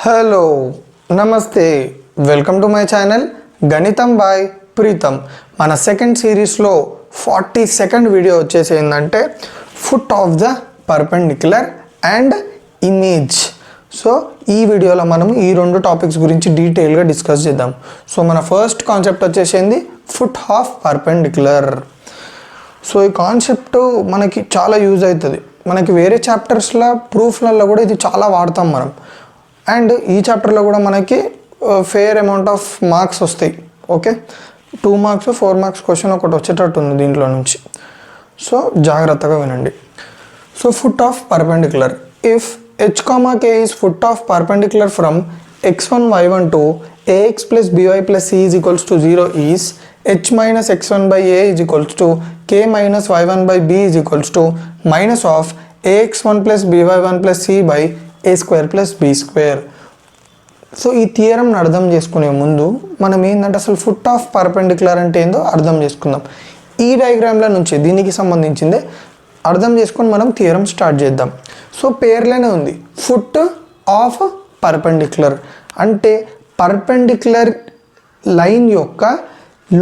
Hello నమస్తే welcome to my channel గణితం by Pritam. మన సెకండ్ సిరీస్లో 42nd వీడియో వచ్చేసి ఏంటంటే foot of the perpendicular and image. So ఈ వీడియోలో మనం ఈ రెండు టాపిక్స్ గురించి డీటెయిల్గా డిస్కస్ చేద్దాం. సో మన ఫస్ట్ కాన్సెప్ట్ వచ్చేసింది ఫుట్ ఆఫ్ పర్పెండిక్యులర్. సో ఈ కాన్సెప్ట్ మనకి చాలా యూజ్ అవుతుంది. మనకి వేరే చాప్టర్స్లో ప్రూఫ్లలో కూడా ఇది చాలా వాడతాం మనం. అండ్ ఈ చాప్టర్లో కూడా మనకి ఫేర్ అమౌంట్ ఆఫ్ మార్క్స్ వస్తాయి. ఓకే, 2 మార్క్స్ 4 మార్క్స్ క్వశ్చన్ ఒకటి వచ్చేటట్టు ఉంది దీంట్లో నుంచి. సో జాగ్రత్తగా వినండి. So foot of perpendicular. If h, k is foot of perpendicular from x1 y1 to ax plus by plus c is equals to 0 is h minus x1 by a is equals to k minus y1 by b is equals to minus of ax1 plus by1 plus c by a square plus b square. So ఈ థియరంని అర్థం చేసుకునే ముందు మనం ఏంటంటే అసలు foot of perpendicular అంటే ఏందో అర్థం చేసుకుందాం. ఈ డయాగ్రామ్ల నుంచి దీనికి సంబంధించిందే అర్థం చేసుకొని మనం థియరం స్టార్ట్ చేద్దాం. సో పేర్లోనే ఉంది ఫుట్ ఆఫ్ పర్పెండిక్యులర్ అంటే పర్పెండిక్యులర్ లైన్ యొక్క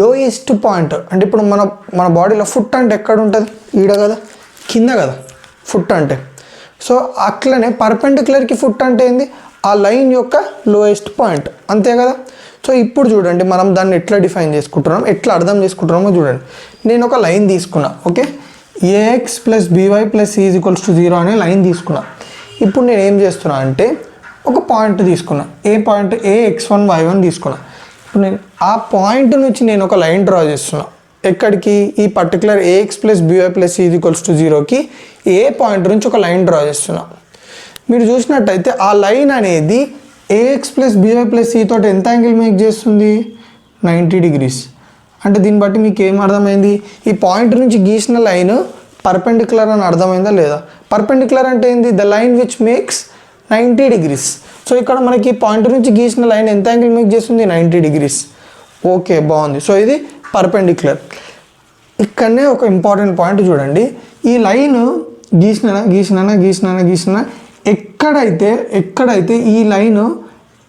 లోయెస్ట్ పాయింట్. అంటే ఇప్పుడు మన బాడీలో ఫుట్ అంటే ఎక్కడ ఉంటుంది? ఈడ కదా, కింద కదా ఫుట్ అంటే. సో అట్లనే పర్పెండిక్యులర్కి ఫుట్ అంటే ఏంది? ఆ లైన్ యొక్క లోయెస్ట్ పాయింట్, అంతే కదా. సో ఇప్పుడు చూడండి మనం దాన్ని ఎట్లా డిఫైన్ చేసుకుంటున్నాం, ఎట్లా అర్థం చేసుకుంటున్నామో చూడండి. నేను ఒక లైన్ తీసుకున్నా. Okay, a x plus b y plus C is equals to 0 అనే లైన్ తీసుకున్నా. ఇప్పుడు నేను ఏం చేస్తున్నా అంటే ఒక పాయింట్ తీసుకున్నా. ఏ పాయింట్? AX1 Y1 తీసుకున్నా. ఇప్పుడు నేను ఆ పాయింట్ నుంచి నేను ఒక లైన్ డ్రా చేస్తున్నా. ఎక్కడికి? ఈ particular a x plus b y plus C is equals to 0కి ఏ పాయింట్ నుంచి ఒక లైన్ డ్రా చేస్తున్నా. మీరు చూసినట్టయితే ఆ లైన్ అనేది a x plus b y plus c తోటి ఎంత యాంగిల్ మేక్ చేస్తుంది? 90 డిగ్రీస్. అంటే దీన్ని బట్టి మీకు ఏం అర్థమైంది? ఈ పాయింట్ నుంచి గీసిన లైన్ పర్పెండిక్యులర్ అని అర్థమైందా లేదా? పర్పెండిక్యులర్ అంటే ఏంది? The line which makes 90 degrees. So ఇక్కడ మనకి పాయింట్ నుంచి గీసిన లైన్ ఎంత యాంగిల్ మేక్ చేస్తుంది? 90 డిగ్రీస్. ఓకే, బాగుంది. సో ఇది పర్పెండిక్యులర్. ఇక్కడనే ఒక ఇంపార్టెంట్ పాయింట్ చూడండి. ఈ లైన్ గీసిన ఎక్కడైతే ఈ line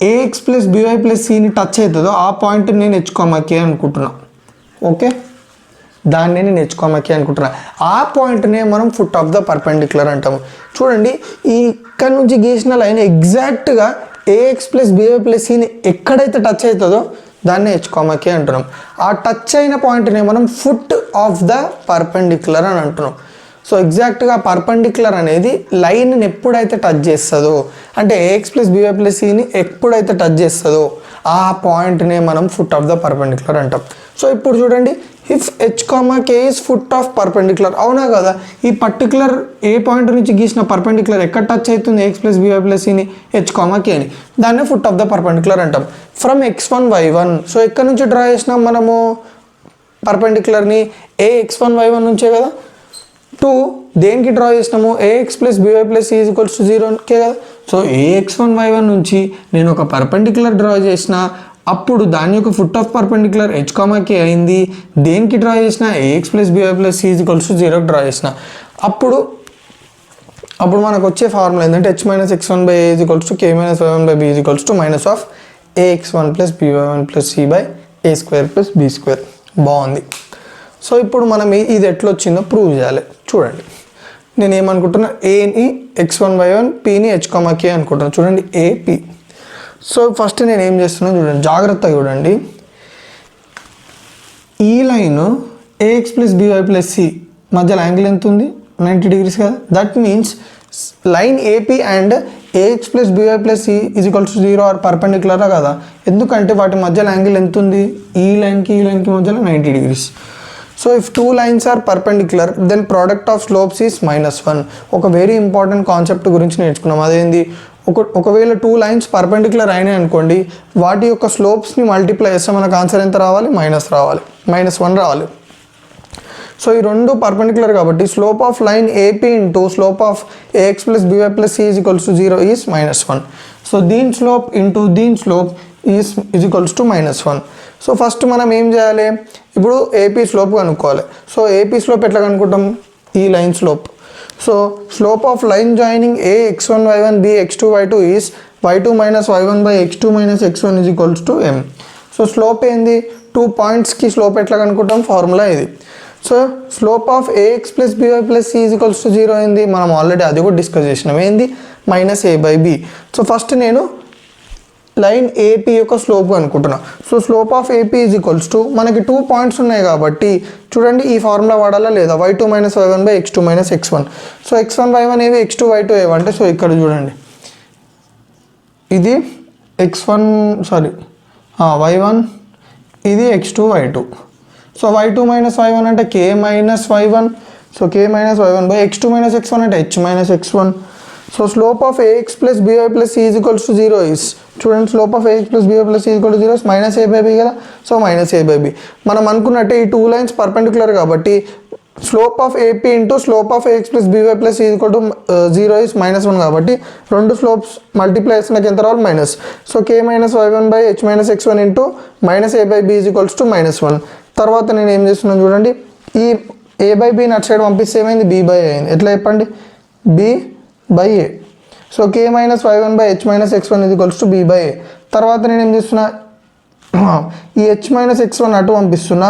a x plus b y plus సిని టచ్ అవుతుందో ఆ పాయింట్ నేను h, k అనుకుంటున్నా. ఓకే, దాన్ని నేను h, k అనుకుంటున్నా. ఆ పాయింట్నే మనం ఫుట్ ఆఫ్ ద పర్పెండిక్యులర్ అంటాము. చూడండి, ఈ ఇక్కడ నుంచి గీసిన లైన్ ఎగ్జాక్ట్గా ఏఎక్స్ ప్లస్ బీవై ప్లస్ సిని ఎక్కడైతే టచ్ అవుతుందో దాన్ని h, k అంటున్నాం. ఆ టచ్ అయిన పాయింట్నే మనం ఫుట్ ఆఫ్ ద పర్పెండిక్యులర్ అని అంటున్నాం. సో ఎగ్జాక్ట్గా పర్పెండిక్యులర్ అనేది లైన్ని ఎప్పుడైతే టచ్ చేస్తుందో, అంటే ఏఎక్స్ ప్లస్ బీవై ప్లస్ సిని ఎప్పుడైతే టచ్ చేస్తుందో ఆ పాయింట్నే మనం ఫుట్ ఆఫ్ ద పర్పెండిక్యులర్ అంటాం. సో ఇప్పుడు చూడండి, if h, k is foot of perpendicular, అవునా కదా? ఈ పర్టికులర్ ఏ పాయింట్ నుంచి గీసిన పర్పెండిక్యులర్ ఎక్కడ టచ్ అవుతుంది? ఏఎక్స్ ప్లస్ బీవై ప్లస్ సిని h, k అని, దాన్నే ఫుట్ ఆఫ్ ద పర్పెండిక్యులర్ అంటాం. ఫ్రమ్ x1 y1, సో ఎక్కడ నుంచి డ్రా చేసినాం మనము పర్పెండిక్యులర్ని? AX1 y1 నుంచే కదా. 2 దేనికి డ్రా చేసినాము? A x plus b y plus C is equals to 0కే కదా. సో AX1 y1 నుంచి నేను ఒక పర్పెండిక్యులర్ డ్రా చేసిన, అప్పుడు దాని యొక్క foot of perpendicular h, k అయింది. దేనికి డ్రా చేసిన? A x plus b y plus C is equals to 0కి డ్రా చేసిన. అప్పుడు మనకు వచ్చే ఫార్ములా ఏంటంటే h minus x1 by a is equals to k minus y1 by b is equals to minus of AX1 plus by1 plus c by a square plus b square. బాగుంది. So ఇప్పుడు మనం ఇది ఎట్లా వచ్చిందో prove చేయాలి. చూడండి, నేను ఏమనుకుంటున్నా, ఏని x1 y1, పీని h, k అనుకుంటున్నాను. చూడండి, AP. సో ఫస్ట్ నేను ఏం చేస్తున్నాను చూడండి, జాగ్రత్తగా చూడండి. ఈ line a x plus b y plus C మధ్యలో యాంగిల్ ఎంత ఉంది? 90 డిగ్రీస్ కదా. That means line AP and a x plus b y plus C is equals to 0 are పర్పెండిక్యులరా కదా. ఎందుకంటే వాటి మధ్యలో యాంగిల్ ఎంత ఉంది? ఈ లైన్కి మధ్యలో 90 degrees. So if 2 lines are perpendicular then product of slopes is -1. ఒక వెరీ ఇంపార్టెంట్ కాన్సెప్ట్ గురించి నేర్చుకున్నాం. అదేంది? ఒకవేళ 2 lines పర్పెండిక్యులర్ అయినాయి అనుకోండి, వాటి యొక్క స్లోప్స్ని మల్టిప్లై చేస్తే మనకు ఆన్సర్ ఎంత రావాలి? -1 రావాలి. సో ఈ రెండు పర్పెండిక్యులర్ కాబట్టి slope of line AP into slope of a x plus b y plus C is equals to 0 is -1. So దీని స్లోప్ ఇంటూ దీని slope is equals to -1. So first మనం ఏం చేయాలి? ఇప్పుడు ఏపీ స్లోప్ కనుక్కోవాలి. సో ఏపీ స్లోప్ ఎట్లా కనుక్కుంటాం? ఈ line slope. So slope of line joining AX1 y1 B X2 y2 is y2 minus y1 by x2 minus x1 is equals to m. So slope ఏంది, 2 పాయింట్స్కి slope ఎట్లా కనుక్కుంటాం, formula ఇది. So slope of ax plus by plus c is equals to 0 ఏంది, మనం already అది కూడా discuss చేసినాం, ఏంది minus a/b. So first నేను లైన్ ఏపీ యొక్క స్లోప్ అనుకుంటున్నా. So slope of A P is equals to, మనకి 2 పాయింట్స్ ఉన్నాయి కాబట్టి చూడండి ఈ ఫార్ములా వాడాలా లేదా, y2 minus y1 by x2 minus x1. So x1 y1 ఏవి, x2 y2 ఏవి అంటే, సో ఇక్కడ చూడండి ఇది x1 y1, ఇది x2 y2. So y2 minus y1 అంటే k minus y1, so k minus y1 by x2 minus x1 అంటే h minus x1. So slope of ax plus by plus c is equals to 0 is, చూడండి slope of ax plus by plus c is equal to 0 minus a/b కదా. So minus a/b మనం అనుకున్నట్టే ఈ 2 lines perpendicular కాబట్టి slope of AP into slope of ax plus by plus c is equal to 0 is -1 కాబట్టి రెండు slopes multiply చేసినాక ఎంత రావాలి, minus. So k minus y1 by h minus x1 into minus a/b is equals to -1. తర్వాత నేను ఏం చేస్తున్నాను చూడండి, ఈ a/b అటు సైడ్ పంపిస్తే ఏమైంది, b/a అయింది. ఎట్లా చెప్పండి, b/a. So k minus y1 by h minus x1 is equals to b/a. తర్వాత నేను ఏం చేస్తున్నా, ఈ h మైనస్ x1 అటు పంపిస్తున్నా,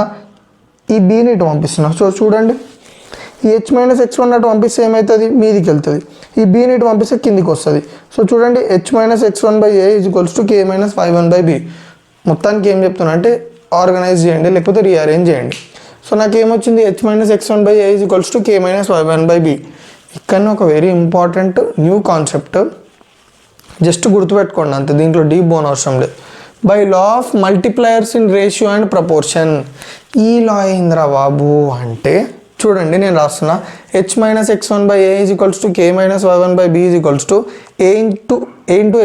ఈ bని ఇటు పంపిస్తున్నా. సో చూడండి ఈ h మైనస్ x1 అటు పంపిస్తే ఏమవుతుంది, మీదికి వెళ్తుంది, ఈ bని ఇటు పంపిస్తే కిందికి వస్తుంది. సో చూడండి h minus x1 by a is equals to k minus y1 by b. మొత్తానికి ఏం చెప్తున్నా అంటే ఆర్గనైజ్ చేయండి లేకపోతే రీఅరేంజ్ చేయండి. సో నాకు ఏమొచ్చింది, h minus x1 by a is equals to k minus y1 by b. ఇక్కడ ఒక very important new concept, just గుర్తుపెట్టుకోండి అంతే, దీంట్లో డీప్ బోన్ అవసరం లేదు. By law of multipliers in ratio and proportion. ఈ లా ఏంద్రా బాబు అంటే చూడండి నేను రాస్తున్నా, h minus x1 by a is equals to k minus y1 by b is equals to a into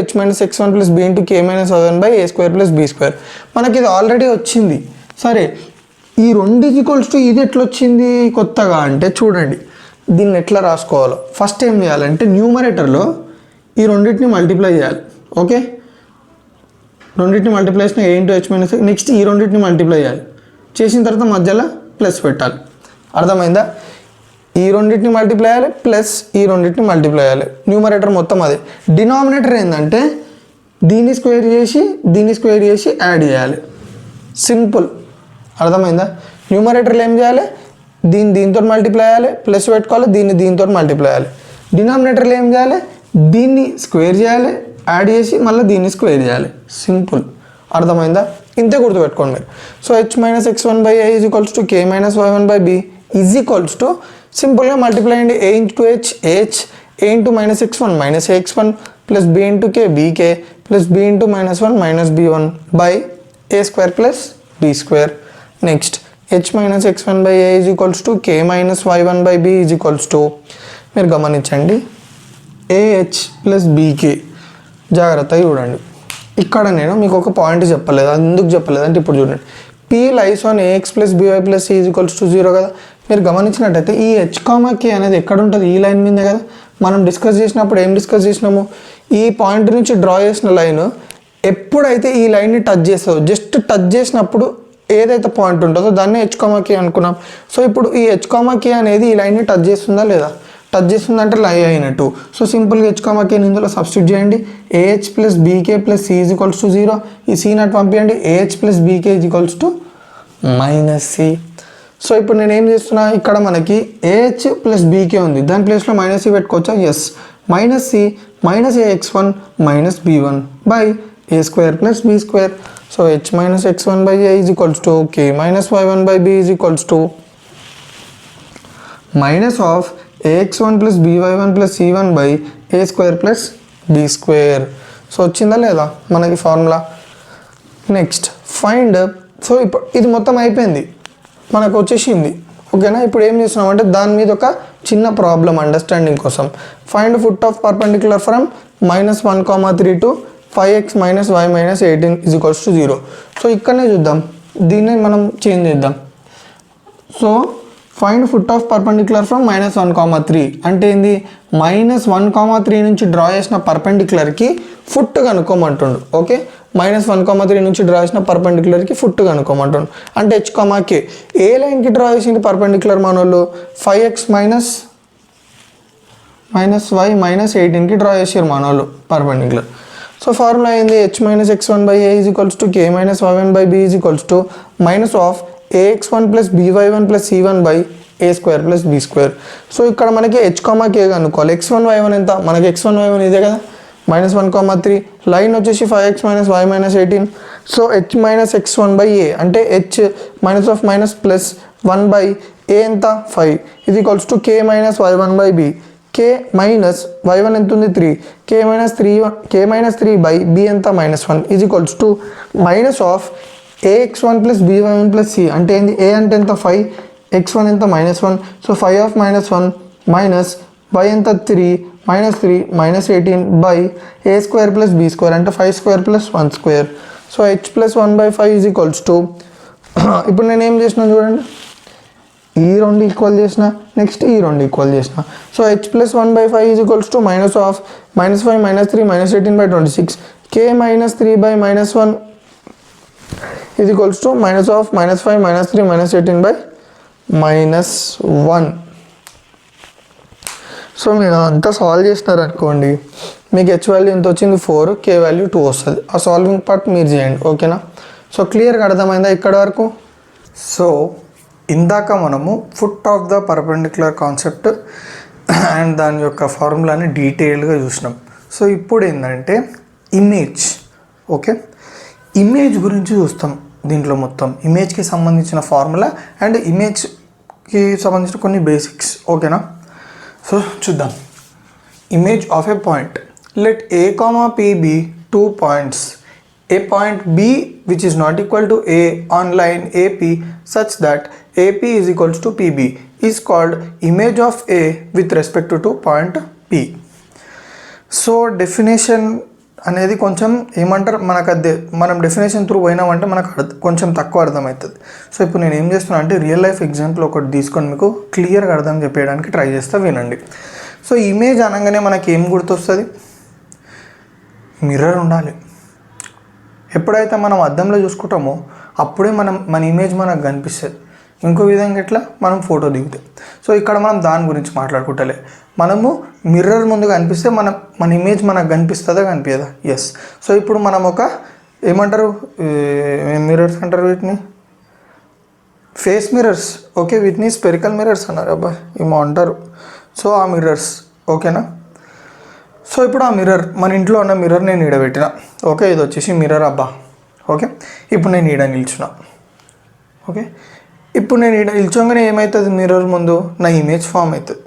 h minus x1 plus b into k minus y1 by a square plus b square. మనకి ఇది already వచ్చింది. సరే ఈ 2 is equals to ఇది ఎట్లా వచ్చింది కొత్తగా అంటే, చూడండి దీన్ని ఎట్లా రాసుకోవాలో. ఫస్ట్ ఏం చేయాలంటే న్యూమరేటర్లో ఈ రెండింటిని మల్టిప్లై చేయాలి. ఓకే, రెండింటిని మల్టిప్లై చేసిన a into h minus, next ఈ రెండింటిని మల్టిప్లై చేయాలి, చేసిన తర్వాత మధ్యలో ప్లస్ పెట్టాలి. అర్థమైందా, ఈ రెండింటిని మల్టిప్లై చేయాలి ప్లస్ ఈ రెండింటిని మల్టిప్లై చేయాలి. న్యూమరేటర్ మొత్తం అదే. డినామినేటర్ ఏంటంటే దీన్ని స్క్వేర్ చేసి యాడ్ చేయాలి. సింపుల్, అర్థమైందా. న్యూమరేటర్లో ఏం చేయాలి, దీంతో మల్టిప్లై చేయాలి, ప్లస్ పెట్టుకోవాలి, దీంతో మల్టిప్లై చేయాలి. డినామినేటర్లో ఏం చేయాలి, దీన్ని స్క్వేర్ చేయాలి, యాడ్ చేసి మళ్ళీ దీన్ని స్క్వేర్ చేయాలి. సింపుల్, అర్థమైందా. ఇంతే గుర్తుపెట్టుకోండి మీరు. So h minus x1 by a is equals to k minus y1 by b is equals to, సింపుల్గా మల్టిప్లై అండి, a into h a into minus x1 minus x1 plus b into k bk plus b into -1 minus b1 by a square plus b square. Next h minus x1 by a is equals to k minus y1 by b is equals to, మీరు గమనించండి ah plus bk. జాగ్రత్తగా చూడండి, ఇక్కడ నేను మీకు ఒక point చెప్పలేదు, ఎందుకు చెప్పలేదు అంటే ఇప్పుడు చూడండి, p lies on ax plus by plus c is equals to 0 కదా. మీరు గమనించినట్టయితే ఈ h, k అనేది ఎక్కడ ఉంటుంది, ఈ లైన్ మీదే కదా. మనం డిస్కస్ చేసినప్పుడు ఏం డిస్కస్ చేసినాము, ఈ పాయింట్ నుంచి డ్రా చేసిన లైన్ ఎప్పుడైతే ఈ లైన్ని టచ్ చేస్తుందో, జస్ట్ టచ్ చేసినప్పుడు ఏదైతే పాయింట్ ఉంటుందో దాన్ని h, k అనుకున్నాం. సో ఇప్పుడు ఈ h, k అనేది ఈ లైన్ని టచ్ చేస్తుందా లేదా, టచ్ చేస్తుందంటే లై అయినట్టు. సో సింపుల్గా h, k ఇందులో సబ్స్టిట్యూట్ చేయండి, ah plus bk plus c is equals to 0. ఈ c నాట్ పంపించండి, ah plus bk is equals to minus c. So ఇప్పుడు నేను ఏం చేస్తున్నా, ఇక్కడ మనకి ah ప్లస్ bk ఉంది, దాని ప్లేస్లో మైనస్ c పెట్టుకోవచ్చా, yes. Minus c minus ax1 minus b1 by a square plus b square. So h minus x1 by a is equals to k minus y1 by b is equals to minus of ax1 plus by1 plus c1 by a square plus b square. So వచ్చిందా లేదా మనకి formula. Next find, so ఇప్పుడు ఇది మొత్తం అయిపోయింది, మనకు వచ్చేసింది. ఓకేనా, ఇప్పుడు ఏం చేస్తున్నామంటే దాని మీద ఒక చిన్న ప్రాబ్లం అండర్స్టాండింగ్ కోసం. Find foot of perpendicular from -1,3 to 5x మైనస్ y minus 18 is equals to 0. So ఇక్కడనే చూద్దాం, దీన్ని మనం చేంజ్ చేద్దాం. So find foot of perpendicular from -1,3 అంటే ఏంది, -1,3 నుంచి డ్రా చేసిన పర్పెండిక్యులర్కి ఫుట్ కనుక్కోమంటుండు. ఓకే, -1,3 నుంచి డ్రా చేసిన పర్పెండిక్యులర్కి ఫుట్ కనుక్కోమంటుండు. అంటే h, k ఏ లైన్కి డ్రా చేసింది పర్పెండిక్యులర్ మన వాళ్ళు, 5x మైనస్ y మైనస్ 18కి డ్రా చేసారు మన వాళ్ళు పర్పెండిక్యులర్. సో ఫార్ములా ఏంది h minus x1 by a is equals to k minus y1 by b is equals to minus of ax1 plus by1 plus c1 by a square plus b square. So ఇక్కడ మనకి h comma k కనుక్కోవాలి. x1 y1 ఎంత, మనకి x1 y1 ఇదే కదా, -1, 3. Line వచ్చేసి 5x మైనస్ y minus 18. So h minus x1 by a అంటే h minus of minus plus 1 by a ఎంత 5 ఇది equals to k minus y1 by b. k minus y1 ఎంత ఉంది 3, k మైనస్ 3 బై b ఎంత -1 ఇది equals to minus of ax1 plus by1 plus c అంటే ఏంది, a అంటే ఎంత 5, x1 ఎంత -1. సో 5 ఆఫ్ -1 మైనస్ y ఎంత 3 minus 18 by a square plus b square అంటే 5 square plus 1 square. So h plus 1 by 5 is equals to ఇప్పుడు నేను ఏం చేసిన చూడండి, ఈ రెండు ఈక్వల్ చేసిన, నెక్స్ట్ ఈ రెండు ఈక్వల్ చేసిన. So h plus 1 by 5 is equals to minus of -5 -3 -18 by 26 k minus 3 by -1 is equals to minus of -5 -3 -18 by -1. So మీరు అంతా సాల్వ్ చేసినారు అనుకోండి, మీకు h వాల్యూ ఎంత వచ్చింది 4, k వాల్యూ 2 వస్తుంది. ఆ సాల్వింగ్ పార్ట్ మీరు చేయండి, ఓకేనా. సో క్లియర్గా అర్థమైందా ఇక్కడ వరకు. సో ఇందాక మనము foot of the perpendicular concept and దాని యొక్క ఫార్ములాని డీటెయిల్గా చూసినాం. సో ఇప్పుడు ఏంటంటే ఇమేజ్, ఓకే, ఇమేజ్ గురించి చూస్తాం. దీంట్లో మొత్తం ఇమేజ్కి సంబంధించిన ఫార్ములా అండ్ ఇమేజ్కి సంబంధించిన కొన్ని బేసిక్స్, ఓకేనా. సో చూద్దాం. Image of A point, let a, p be 2 points. A point B which is not equal to A on line AP such that AP is equals to PB is called image of A with respect to point P. So definition అనేది కొంచెం ఏమంటారు, మనకు అదే మనం definition through పోయినామంటే మనకు కొంచెం తక్కువ అర్థమవుతుంది. సో ఇప్పుడు నేను ఏం చేస్తున్నా అంటే రియల్ లైఫ్ ఎగ్జాంపుల్ ఒకటి తీసుకొని మీకు క్లియర్గా అర్థం చెప్పేయడానికి ట్రై చేస్తా, వినండి. సో ఇమేజ్ అనగానే మనకి ఏం గుర్తొస్తుంది, మిర్రర్ ఉండాలి. ఎప్పుడైతే మనం అద్దంలో చూసుకుంటామో అప్పుడే మన ఇమేజ్ మనకు కనిపిస్తుంది. ఇంకో విధంగా ఎట్లా, మనం ఫోటో దిగుతాం. సో ఇక్కడ మనం దాని గురించి మాట్లాడుకుంటలే, మనము మిర్రర్ ముందు కనిపిస్తే మన ఇమేజ్ మనకు కనిపిస్తుందా కనిపించదా, ఎస్. సో ఇప్పుడు మనం ఒక ఏమంటారు, మిర్రర్స్ అంటారు వీటిని, ఫేస్ మిర్రర్స్, ఓకే, వీటిని స్పెరికల్ మిర్రర్స్ అన్నారు, అబ్బా ఏమో అంటారు. సో ఆ మిర్రర్స్, ఓకేనా. సో ఇప్పుడు ఆ మిర్రర్, మన ఇంట్లో ఉన్న మిర్రర్ నేను ఈడ పెట్టిన, ఓకే, ఇది వచ్చేసి మిర్రర్ అబ్బా, ఓకే. ఇప్పుడు నేను ఈడ నిల్చున్న, ఓకే. ఇప్పుడు నేను ఈడ నిల్చోగానే ఏమవుతుంది, మిర్రర్ ముందు నా ఇమేజ్ ఫామ్ అవుతుంది,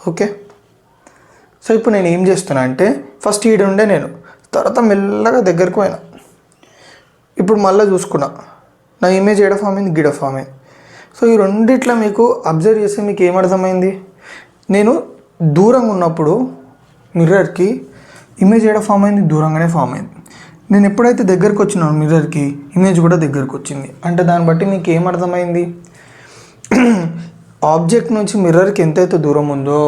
ఓకే. సో ఇప్పుడు నేను ఏం చేస్తున్నా అంటే ఫస్ట్ ఈడ ఉండే నేను, తర్వాత మెల్లగా దగ్గరకు పోయినా, ఇప్పుడు మళ్ళీ చూసుకున్నా నా ఇమేజ్ ఏడ ఫామ్ అయింది, గిడ ఫామ్ అయింది. సో ఈ రెండిట్లో మీకు అబ్జర్వ్ చేస్తే మీకు ఏమర్థమైంది, నేను దూరంగా ఉన్నప్పుడు మిర్రర్కి ఇమేజ్ ఏడ ఫామ్ అయింది, దూరంగానే ఫామ్ అయింది. నేను ఎప్పుడైతే దగ్గరకు వచ్చినాను మిర్రర్కి, ఇమేజ్ కూడా దగ్గరకు వచ్చింది. అంటే దాన్ని బట్టి మీకు ఏమర్థమైంది, ఆబ్జెక్ట్ నుంచి మిర్రర్కి ఎంతైతే దూరం ఉందో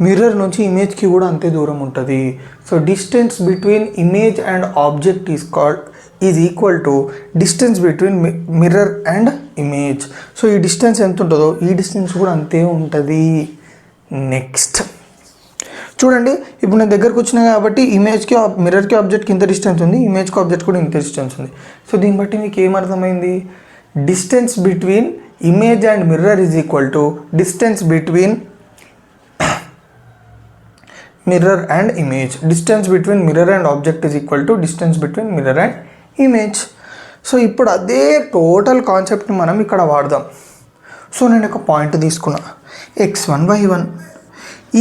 మిర్రర్ నుంచి ఇమేజ్కి కూడా అంతే దూరం ఉంటుంది. So distance between image and object is equal to distance between mirror and image. So ఈ డిస్టెన్స్ ఎంత ఉంటుందో ఈ డిస్టెన్స్ కూడా అంతే ఉంటుంది. నెక్స్ట్ చూడండి, ఇప్పుడు నేను దగ్గరకు వచ్చినా కాబట్టి ఇమేజ్కి మిర్రర్కి ఆబ్జెక్ట్కి ఇంత డిస్టెన్స్ ఉంది, ఇమేజ్కి ఆబ్జెక్ట్ కూడా ఇంత డిస్టెన్స్ ఉంది. సో దీన్ని బట్టి మీకు ఏమర్థమైంది, distance between image and mirror is equal to distance between mirror and image. Distance between mirror and object is equal to distance between mirror and image. So ఇప్పుడు అదే టోటల్ కాన్సెప్ట్ని మనం ఇక్కడ వాడదాం. సో నేను ఒక పాయింట్ తీసుకున్నా x1 y1,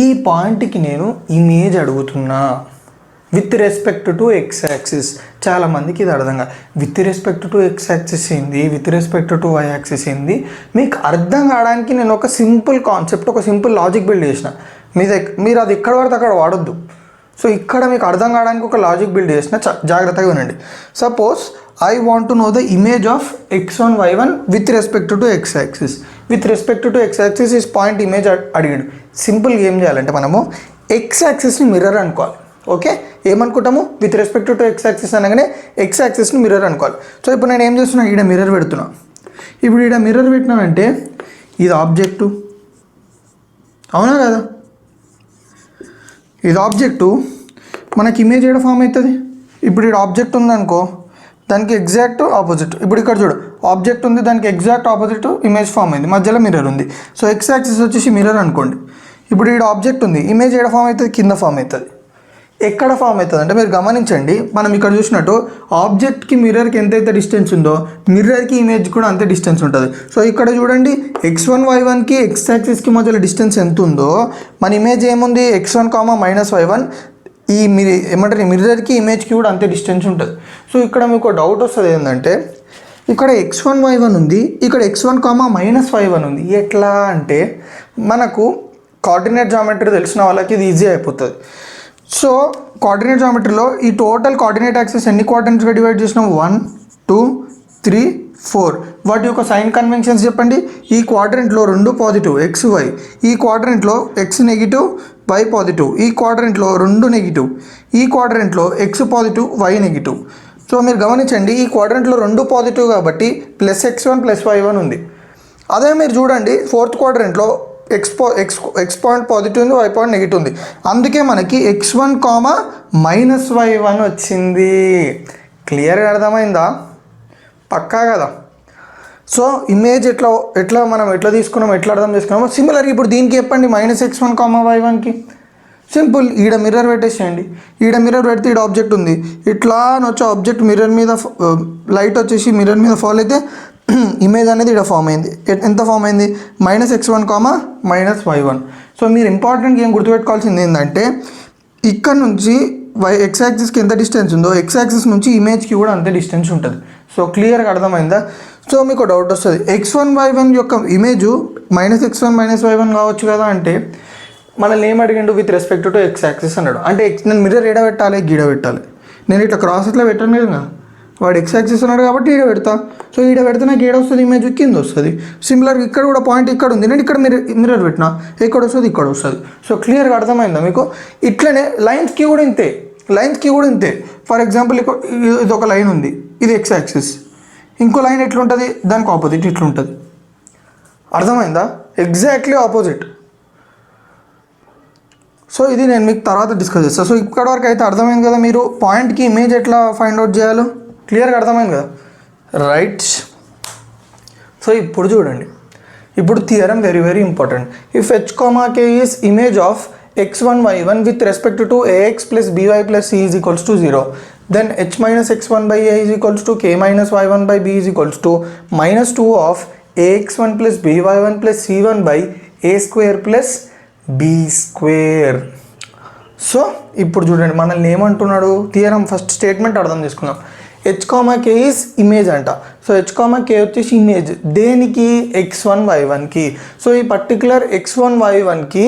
ఈ పాయింట్కి నేను ఇమేజ్ అడుగుతున్నా with respect to X axis. చాలామందికి ఇది అర్థం కాదు, with respect to X axis ఏంది, with respect to Y axis ఏంది. మీకు అర్థం కావడానికి నేను ఒక సింపుల్ కాన్సెప్ట్, ఒక సింపుల్ లాజిక్ బిల్డ్ చేసిన. మీరు అది ఎక్కడ పడితే అక్కడ వాడొద్దు. సో ఇక్కడ మీకు అర్థం కావడానికి ఒక లాజిక్ బిల్డ్ చేసిన, జాగ్రత్తగా వినండి. Suppose I want to know the image of x1 y1 with respect to X axis. With respect to X axis is point image అడిగాడు. సింపుల్గా ఏం చేయాలంటే మనము ఎక్స్ యాక్సిస్ని మిర్రర్ అనుకోవాలి, ఓకే. ఏమనుకుంటాము, with respect to X axis అనగానే X యాక్సిస్ని మిర్రర్ అనుకోవాలి. సో ఇప్పుడు నేను ఏం చేస్తున్నా, ఈడ మిర్రర్ పెడుతున్నా. ఇప్పుడు ఈడ మిర్రర్ పెట్టినానంటే ఇది ఆబ్జెక్టు, అవునా కదా, ఇది ఆబ్జెక్టు, మనకి ఇమేజ్ ఏడ ఫామ్ అవుతుంది, ఇప్పుడు ఇక్కడ ఆబ్జెక్ట్ ఉందనుకో, దానికి ఎగ్జాక్ట్ ఆపోజిట్. ఇప్పుడు ఇక్కడ చూడు, ఆబ్జెక్ట్ ఉంది, దానికి ఎగ్జాక్ట్ ఆపోజిట్ ఇమేజ్ ఫామ్ అయింది, మధ్యలో మిర్రర్ ఉంది. సో ఎక్స్ యాక్సిస్ వచ్చేసి మిర్రర్ అనుకోండి. ఇప్పుడు ఇక్కడ ఆబ్జెక్ట్ ఉంది, ఇమేజ్ ఎక్కడ ఫామ్ అవుతుంది, కింద ఫామ్ అవుతుంది. ఎక్కడ ఫామ్ అవుతుంది అంటే మీరు గమనించండి, మనం ఇక్కడ చూసినట్టు ఆబ్జెక్ట్కి మిర్రర్కి ఎంతైతే డిస్టెన్స్ ఉందో మిర్రర్కి ఇమేజ్ కూడా అంతే డిస్టెన్స్ ఉంటుంది. సో ఇక్కడ చూడండి, x1 y1కి ఎక్స్ యాక్సిస్కి మధ్యలో డిస్టెన్స్ ఎంత ఉందో మన ఇమేజ్ ఏముంది, x1, -y1. ఈ ఏమంటారు, మిర్రర్కి ఇమేజ్కి కూడా అంతే డిస్టెన్స్ ఉంటుంది. సో ఇక్కడ మీకు డౌట్ వస్తుంది ఏంటంటే, ఇక్కడ x1 y1 ఉంది, ఇక్కడ x1, -y1 ఉంది. ఎట్లా అంటే మనకు కోఆర్డినేట్ జామెట్రీ తెలిసిన వాళ్ళకి ఇది ఈజీ అయిపోతుంది. సో కోఆర్డినేట్ జామెట్రీలో ఈ టోటల్ కోఆర్డినేట్ యాక్సిస్ ఎన్ని క్వాడ్రంట్స్గా డివైడ్ చేసినాం, 1, 2, 3, 4. వాటి యొక్క సైన్ కన్వెన్షన్స్ చెప్పండి. ఈ క్వాడ్రంట్లో 2 పాజిటివ్ XY, ఈ క్వాడ్రంట్లో X నెగిటివ్ Y పాజిటివ్, ఈ క్వాడ్రంట్లో 2 నెగిటివ్, ఈ క్వాడ్రంట్లో X positive Y negative. So మీరు గమనించండి, ఈ క్వాడ్రంట్లో 2 పాజిటివ్ కాబట్టి +x1 +y1 ఉంది. అదే మీరు చూడండి, ఫోర్త్ క్వాడ్రంట్లో X పాయింట్ పాజిటివ్ ఉంది, Y పాయింట్ నెగిటివ్ ఉంది. అందుకే మనకి x1, -y1 వచ్చింది. క్లియర్గా అర్థమైందా? పక్కా కదా? సో ఇమేజ్ ఎట్లా మనం తీసుకున్నాం, ఎట్లా అర్థం చేసుకున్నామో సిమిలర్గా ఇప్పుడు దీనికి చెప్పండి, -x1, y1కి సింపుల్. ఈడ మిర్రర్ పెట్టేసేయండి. ఈడ మిర్రర్ పెడితే ఈడ ఆబ్జెక్ట్ ఉంది, ఇట్లా అని వచ్చే ఆబ్జెక్ట్ మిర్రర్ మీద లైట్ వచ్చేసి మిర్రర్ మీద ఫాల్ అయితే ఇమేజ్ అనేది ఇక్కడ ఫామ్ అయింది. ఎంత ఫామ్ అయింది, -x1, -y1. సో మీరు ఇంపార్టెంట్ ఏం గుర్తుపెట్టుకోవాల్సింది ఏంటంటే, ఇక్కడ నుంచి ఎక్స్ యాక్సిస్కి ఎంత డిస్టెన్స్ ఉందో ఎక్స్ యాక్సిస్ నుంచి ఇమేజ్కి కూడా అంతే డిస్టెన్స్ ఉంటుంది. సో క్లియర్గా అర్థమైందా? సో మీకు డౌట్ వస్తుంది, x1 y1 యొక్క ఇమేజ్ -x1 -y1 కావచ్చు కదా అంటే, మనల్ని ఏం అడిగిండు, with respect to X axis అన్నాడు. అంటే నేను మిర్రర్ ఎడ పెట్టాలి, గీడ పెట్టాలి. నేను ఇట్లా క్రాస్ ఇట్లా పెట్టాను కదా, వాడు ఎక్స్ యాక్సిస్ ఉన్నాడు కాబట్టి ఈడ పెడతా. సో ఈడ పెడితే నాకు ఏడ వస్తుంది, ఇమేజ్ కింద వస్తుంది. సిమిలర్గా ఇక్కడ కూడా పాయింట్ ఇక్కడ ఉంది, నేను ఇక్కడ మిర్రర్ పెట్టినా ఎక్కడ వస్తుంది, ఇక్కడ వస్తుంది. సో క్లియర్గా అర్థమైందా మీకు? ఇట్లనే లైన్స్కి కూడా ఇంతే. ఫర్ ఎగ్జాంపుల్ ఇది ఒక లైన్ ఉంది, ఇది ఎక్స్ యాక్సిస్. ఇంకో లైన్ ఎట్లుంటుంది, దానికి ఆపోజిట్ ఇట్లుంటుంది. అర్థమైందా? Exactly opposite. సో ఇది నేను మీకు తర్వాత డిస్కస్ చేస్తాను. సో ఇక్కడ వరకు అయితే అర్థమైంది కదా, మీరు పాయింట్కి ఇమేజ్ ఎట్లా ఫైండ్ అవుట్ చేయాలో క్లియర్గా అర్థమైంది కదా, రైట్? సో ఇప్పుడు చూడండి, ఇప్పుడు theorem very very important. If h, k is image of x1 y1 with respect to ax + by + c is equals to 0, then h - x1/a is equals to k - y1/b is equals to -2 of ax1 + by1 + c1/a² + b². So ఇప్పుడు చూడండి, మనల్ని ఏమంటున్నాడు, theorem first statement అర్థం చేసుకుందాం. h, k is image అంట. So h, k వచ్చేసి image దేనికి, x1 y1కి. So ఈ పర్టికులర్ x1 y1కి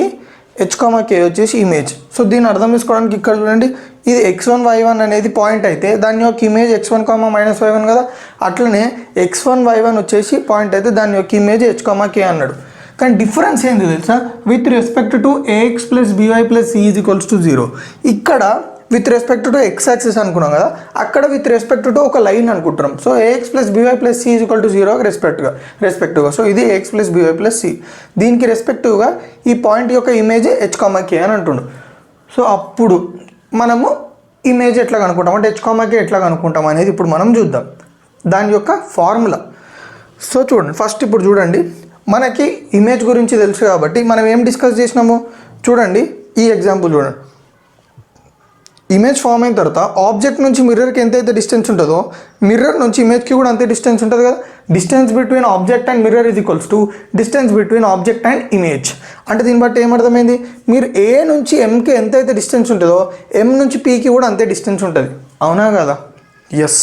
h, k వచ్చేసి ఇమేజ్. సో దీన్ని అర్థం చేసుకోవడానికి ఇక్కడ చూడండి, ఇది x1 y1 అనేది పాయింట్ అయితే దాని యొక్క ఇమేజ్ x1, -y1 కదా. అట్లనే x1 y1 వచ్చేసి పాయింట్ అయితే దాని యొక్క ఇమేజ్ h, k అన్నాడు. కానీ డిఫరెన్స్ ఏంది తెలుసా, with respect to ax + by + c is equals to 0. ఇక్కడ with respect to X axis అనుకున్నాం కదా, అక్కడ విత్ రెస్పెక్ట్ టు ఒక లైన్ అనుకుంటున్నాం. So ax + by + c is equal to 0 రెస్పెక్టివ్గా. సో ఇది ax + by + c, దీనికి రెస్పెక్టివ్గా ఈ పాయింట్ యొక్క ఇమేజ్ h, k అని అంటుండు. సో అప్పుడు మనము ఇమేజ్ ఎట్లా కనుక్కుంటాం అంటే h, k ఎట్లా కనుక్కుంటాం అనేది ఇప్పుడు మనం చూద్దాం, దాని యొక్క ఫార్ములా. సో చూడండి, ఫస్ట్ ఇప్పుడు చూడండి, మనకి ఇమేజ్ గురించి తెలుసు కాబట్టి మనం ఏం డిస్కస్ చేసినాము చూడండి. ఈ ఎగ్జాంపుల్ చూడండి, ఇమేజ్ ఫామ్ అయిన తర్వాత ఆబ్జెక్ట్ నుంచి మిర్రర్కి ఎంతైతే డిస్టెన్స్ ఉంటుందో మిర్రర్ నుంచి ఇమేజ్కి కూడా అంతే డిస్టెన్స్ ఉంటుంది కదా. Distance between object and mirror is equals to distance between object and image. అంటే దీన్ని బట్టి ఏమర్థమైంది, మీరు ఏ నుంచి ఎంకి ఎంతైతే డిస్టెన్స్ ఉంటుందో ఎం నుంచి పీకి కూడా అంతే డిస్టెన్స్ ఉంటుంది. అవునా కదా? ఎస్.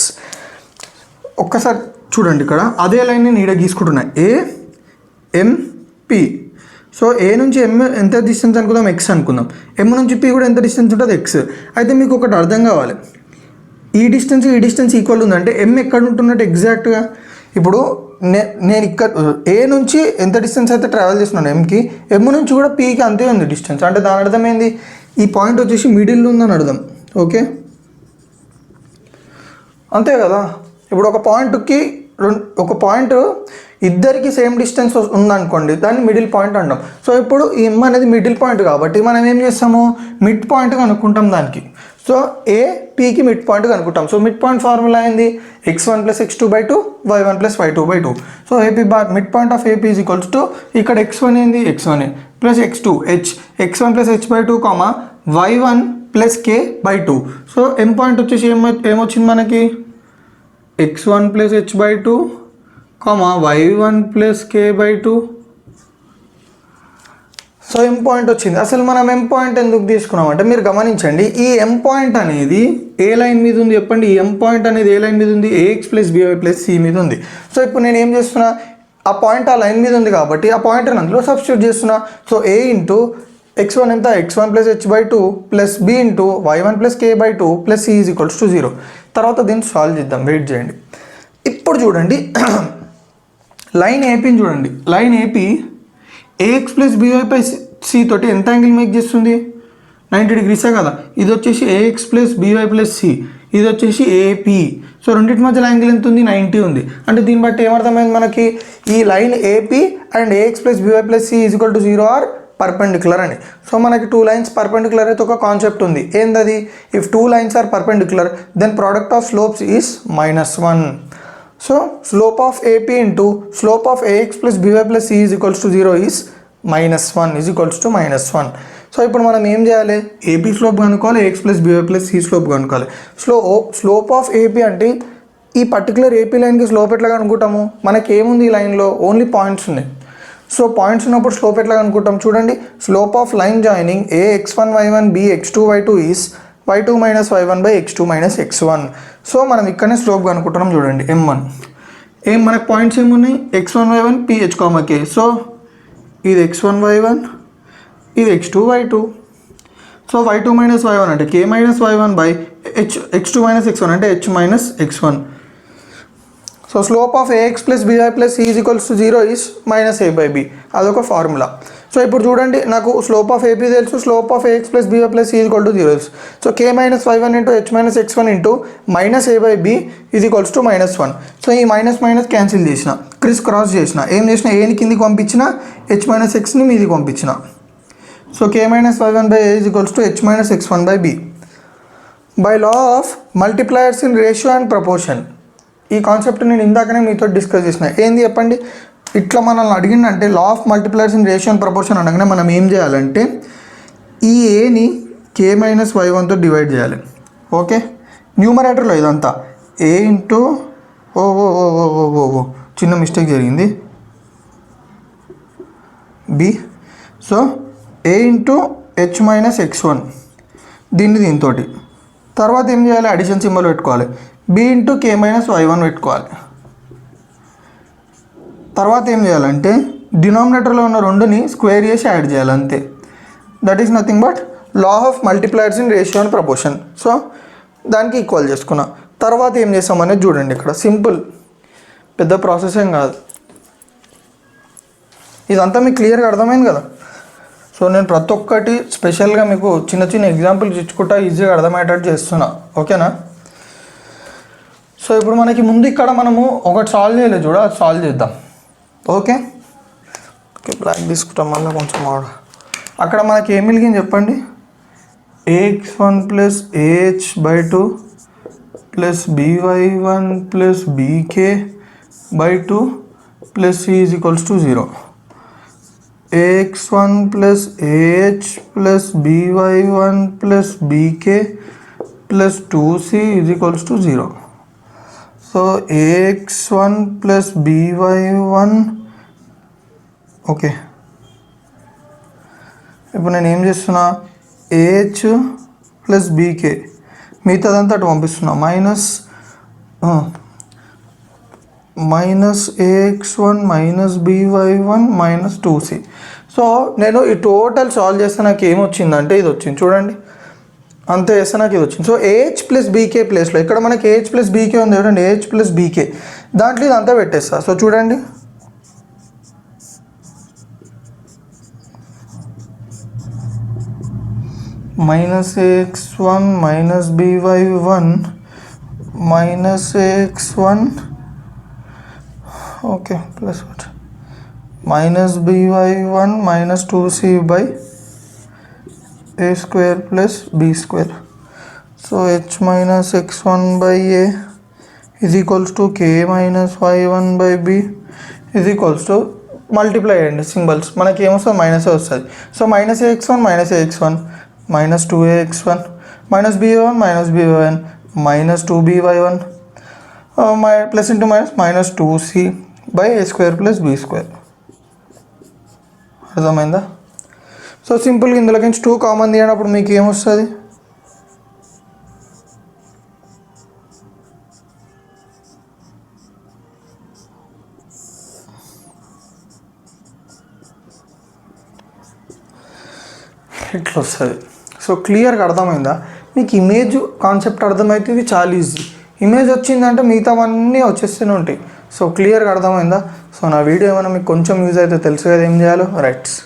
ఒక్కసారి చూడండి, ఇక్కడ అదే లైన్ నేను ఈడ గీసుకుంటున్నా, AMP. సో ఏ నుంచి ఎం ఎంత డిస్టెన్స్ అనుకుందాం, ఎక్స్ అనుకుందాం. ఎం నుంచి పి కూడా ఎంత డిస్టెన్స్ ఉంటుంది, ఎక్స్. అయితే మీకు ఒకటి అర్థం కావాలి, ఈ డిస్టెన్స్ ఈక్వల్ ఉందంటే ఎం ఎక్కడ ఉంటున్నట్టు ఎగ్జాక్ట్గా. ఇప్పుడు నేను ఇక్కడ ఏ నుంచి ఎంత డిస్టెన్స్ అయితే ట్రావెల్ చేస్తున్నాను ఎంకి, ఎం నుంచి కూడా పీకి అంతే ఉంది డిస్టెన్స్. అంటే దాని అర్థం ఏంది, ఈ పాయింట్ వచ్చేసి మిడిల్ ఉందని అర్థం. ఓకే, అంతే కదా. ఇప్పుడు ఒక పాయింట్ ఇద్దరికి సేమ్ డిస్టెన్స్ ఉందనుకోండి, దాన్ని మిడిల్ పాయింట్ అంటాం. సో ఇప్పుడు ఈ ఎమ్ అనేది మిడిల్ పాయింట్ కాబట్టి మనం ఏం చేస్తాము, మిడ్ పాయింట్ కనుక్కుంటాం దానికి. సో ఏ పీకి మిడ్ పాయింట్ కనుక్కుంటాం. సో మిడ్ పాయింట్ ఫార్ములా ఏంది, x1 + x2/2 y1 + y2/2. So A P bar mid point of A P is equals to ఇక్కడ x1 ఏంది x1 plus x2 x1 + h/2 y1 + k/2. So ఎం point వచ్చేసి ఏమొచ్చింది మనకి x1 + h/2 y1 + k/2. So ఎం point వచ్చింది. అసలు మనం ఎం point ఎందుకు తీసుకున్నాం అంటే మీరు గమనించండి, ఈ ఎం పాయింట్ అనేది ఏ లైన్ మీద ఉంది చెప్పండి. ఈ ఎం పాయింట్ అనేది ఏ లైన్ మీద ఉంది, ax + by + c మీద ఉంది. సో ఇప్పుడు నేను ఏం చేస్తున్నా, ఆ పాయింట్ ఆ లైన్ మీద ఉంది కాబట్టి ఆ పాయింట్ అందులో సబ్స్టిట్యూట్ చేస్తున్నా. సో a ఇంటూ x1 ఎంత x1 + h/2 plus b into y1 + k/2 plus c is equals to 0. తర్వాత దీన్ని సాల్వ్ చేద్దాం, వెయిట్ చేయండి. ఇప్పుడు చూడండి లైన్ ఏపీని చూడండి. Line AP ax + by + c తోటి ఎంత యాంగిల్ మేక్ చేస్తుంది, 90 degrees కదా. ఇది వచ్చేసి ax + by + c, ఇది వచ్చేసి ఏపీ. సో రెండింటి మధ్యలో యాంగిల్ ఎంత ఉంది, 90 ఉంది. అంటే దీన్ని బట్టి ఏమర్థమైంది మనకి, ఈ line AP and ax + by + c is equal to 0 are perpendicular అని. సో మనకి 2 lines పర్పెండిక్యులర్ అయితే ఒక కాన్సెప్ట్ ఉంది, ఏందది, if 2 lines are perpendicular then product of slopes is -1. So slope of AP into slope of ax + by + c is equals to 0 is -1 is equals to -1. So ఇప్పుడు మనం ఏం చేయాలి, AP slope కనుక్కోవాలి, ax + by + c slope కనుక్కోవాలి. Slope of AP అంటే ఈ particular AP లైన్కి slope ఎట్లా కనుక్కుంటాము, మనకి ఏముంది ఈ లైన్లో ఓన్లీ పాయింట్స్ ఉన్నాయి. సో పాయింట్స్ ఉన్నప్పుడు స్లోప్ ఎట్లా కనుక్కుంటాం చూడండి, slope of line joining ax1 y1 bx2 y2 is y2 - y1/x2 - x1. So మనం ఇక్కడనే స్లోప్ కనుక్కుంటున్నాం చూడండి, m1. మనకు పాయింట్స్ ఏమున్నాయి, x1 y1 ph, k. So ఇది x1 y1, ఇది x2 y2. So y2 - y1 అంటే k - y1/h, x2 - x1 అంటే h - x1. So slope of ax + by + c is equals to 0 is -a/b. అదొక formula. So ఇప్పుడు చూడండి నాకు slope of AP తెలుసు, slope of ax + by + c is equal to 0. So k - y1 into h - x1 into -a/b is equals to -1. So ఈ minus cancel చేసిన, cross చేసిన, ఏం చేసిన, ఏని కిందికి పంపించిన, h - xని మీదికి పంపించిన. So k - y1/a is equals to h - x1/b. By law of multipliers in ratio and proportion. ఈ కాన్సెప్ట్ నేను ఇందాకనే మీతో డిస్కస్ చేసిన, ఏంది చెప్పండి, ఇట్లా మనల్ని అడిగిందంటే law of multipliers in ratio and proportion అనగానే మనం ఏం చేయాలంటే ఈ ఏని k - y1తో డివైడ్ చేయాలి. ఓకే, న్యూమరేటర్లో ఇదంతా a ఇంటూ చిన్న మిస్టేక్ జరిగింది, b. So a into h - x1 దీంతో తర్వాత ఏం చేయాలి, అడిషన్ సింబల్ పెట్టుకోవాలి, b ఇంటూ k - y1 పెట్టుకోవాలి. తర్వాత ఏం చేయాలంటే డినామినేటర్లో ఉన్న రెండుని స్క్వేర్ చేసి యాడ్ చేయాలి, అంతే. That is nothing but law of multipliers in ratio and proportion. So దానికి ఈక్వల్ చేసుకున్నా. తర్వాత ఏం చేస్తామనేది చూడండి, ఇక్కడ సింపుల్, పెద్ద ప్రాసెస్ ఏం కాదు. ఇదంతా మీకు క్లియర్గా అర్థమైంది కదా. సో నేను ప్రతి ఒక్కటి స్పెషల్గా మీకు చిన్న ఎగ్జాంపుల్స్ ఇచ్చుకుంటా ఈజీగా అర్థమయ్యేటట్టు చేస్తున్నా, ఓకేనా. సో ఇప్పుడు మనకి ముందు ఇక్కడ మనము ఒకటి సాల్వ్ చేయలేదు చూడ, అది సాల్వ్ చేద్దాం. ఓకే, బ్లాక్ తీసుకుంటాం మళ్ళీ కొంచెం అక్కడ మనకి ఏం మిలిగింది చెప్పండి, ax1 + ah/2 plus by1 + bk/2 plus c is equals to 0. ax1 + ah + by1 + bk + 2c is equals to 0. So ax1 + by1, okay. ఇప్పుడు నేను ఏం చేస్తున్నా, ah + bk మిగతాదంతా అటు పంపిస్తున్నా, -ax1 - by1 - 2c. సో నేను ఈ టోటల్ సాల్వ్ చేస్తే నాకు ఏమొచ్చిందంటే ఇది వచ్చింది చూడండి, అంతే చేస్తే నాకు ఇది వచ్చింది. సో ah + bk ప్లేస్లో ఇక్కడ మనకి ah + bk ఉంది చూడండి, ah + bk దాంట్లో ఇదంతా పెట్టేస్తా. సో చూడండి, -ax1 - by1 -ax1, okay, plus -by1 - 2c/a² + b². So h minus x1 by a is equals to k minus y1 by b is equals to multiply అయ్యండి symbols, మనకి ఏమొస్తుంది minus వస్తుంది. So minus ax1 minus 2ax1 minus b1 minus 2by1 plus into minus 2c by a square plus b square. అర్థమైందా? So సింపుల్గా ఇందులోకి 2 common తీయనప్పుడు మీకు ఏమొస్తుంది? ఇట్లా వస్తుంది. సో క్లియర్గా అర్థమైందా? మీకు ఇమేజ్ కాన్సెప్ట్ అర్థమైతే ఇది చాలా ఈజీ. ఇమేజ్ వచ్చిందంటే మిగతావన్నీ వచ్చేస్తూనే ఉంటాయి. సో క్లియర్గా అర్థమైందా? సో నా వీడియో ఏమైనా మీకు కొంచెం యూజ్ అయితే తెలుసు కదా ఏం చేయాలో. రైట్స్.